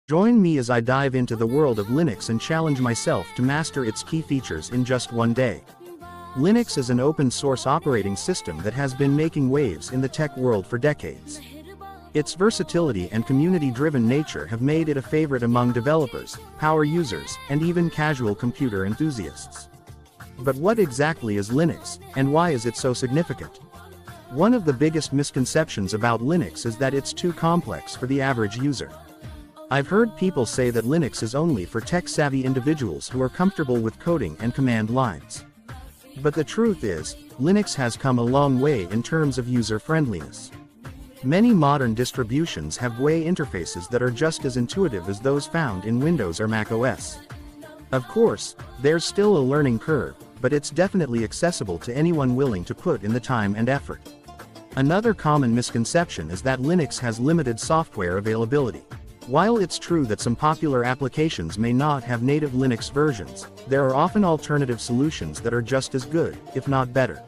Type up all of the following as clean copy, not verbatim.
Join me as I dive into the world of Linux and challenge myself to master its key features in just one day. Linux is an open-source operating system that has been making waves in the tech world for decades. Its versatility and community-driven nature have made it a favorite among developers, power users, and even casual computer enthusiasts. But what exactly is Linux, and why is it so significant? One of the biggest misconceptions about Linux is that it's too complex for the average user. I've heard people say that Linux is only for tech-savvy individuals who are comfortable with coding and command lines. But the truth is, Linux has come a long way in terms of user-friendliness. Many modern distributions have GUI interfaces that are just as intuitive as those found in Windows or Mac OS. Of course, there's still a learning curve, but it's definitely accessible to anyone willing to put in the time and effort. Another common misconception is that Linux has limited software availability. While it's true that some popular applications may not have native Linux versions, there are often alternative solutions that are just as good, if not better.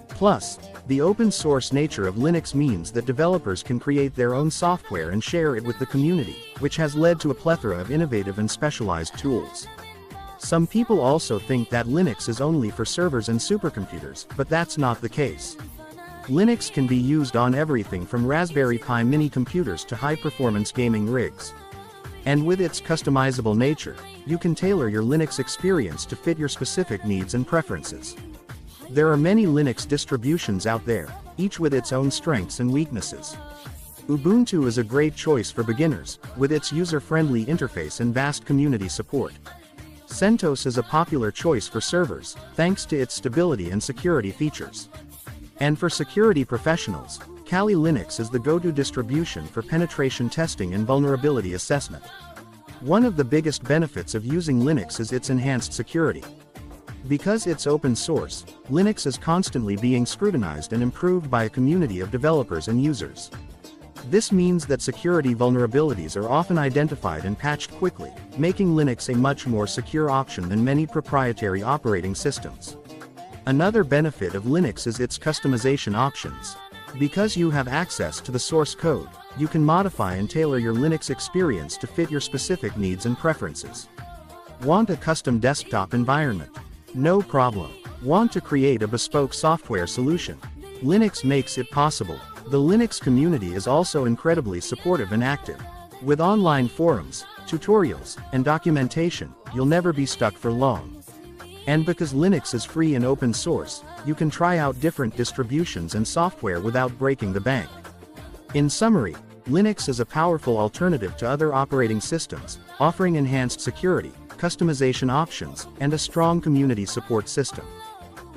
Plus, the open-source nature of Linux means that developers can create their own software and share it with the community, which has led to a plethora of innovative and specialized tools. Some people also think that Linux is only for servers and supercomputers, but that's not the case. Linux can be used on everything from Raspberry Pi mini computers to high-performance gaming rigs. And with its customizable nature, you can tailor your Linux experience to fit your specific needs and preferences. There are many Linux distributions out there, each with its own strengths and weaknesses. Ubuntu is a great choice for beginners, with its user-friendly interface and vast community support. CentOS is a popular choice for servers, thanks to its stability and security features. And for security professionals, Kali Linux is the go-to distribution for penetration testing and vulnerability assessment. One of the biggest benefits of using Linux is its enhanced security. Because it's open source, Linux is constantly being scrutinized and improved by a community of developers and users. This means that security vulnerabilities are often identified and patched quickly, making Linux a much more secure option than many proprietary operating systems. Another benefit of Linux is its customization options. Because you have access to the source code, you can modify and tailor your Linux experience to fit your specific needs and preferences. Want a custom desktop environment? No problem. Want to create a bespoke software solution? Linux makes it possible. The Linux community is also incredibly supportive and active. With online forums, tutorials, and documentation, you'll never be stuck for long. And because Linux is free and open source, you can try out different distributions and software without breaking the bank. In summary, Linux is a powerful alternative to other operating systems, offering enhanced security, customization options, and a strong community support system.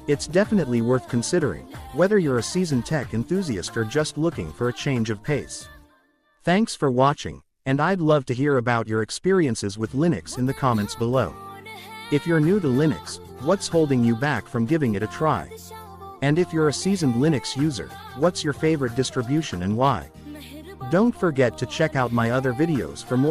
It's definitely worth considering, whether you're a seasoned tech enthusiast or just looking for a change of pace. Thanks for watching, and I'd love to hear about your experiences with Linux in the comments below. If you're new to Linux, what's holding you back from giving it a try? And if you're a seasoned Linux user, what's your favorite distribution and why? Don't forget to check out my other videos for more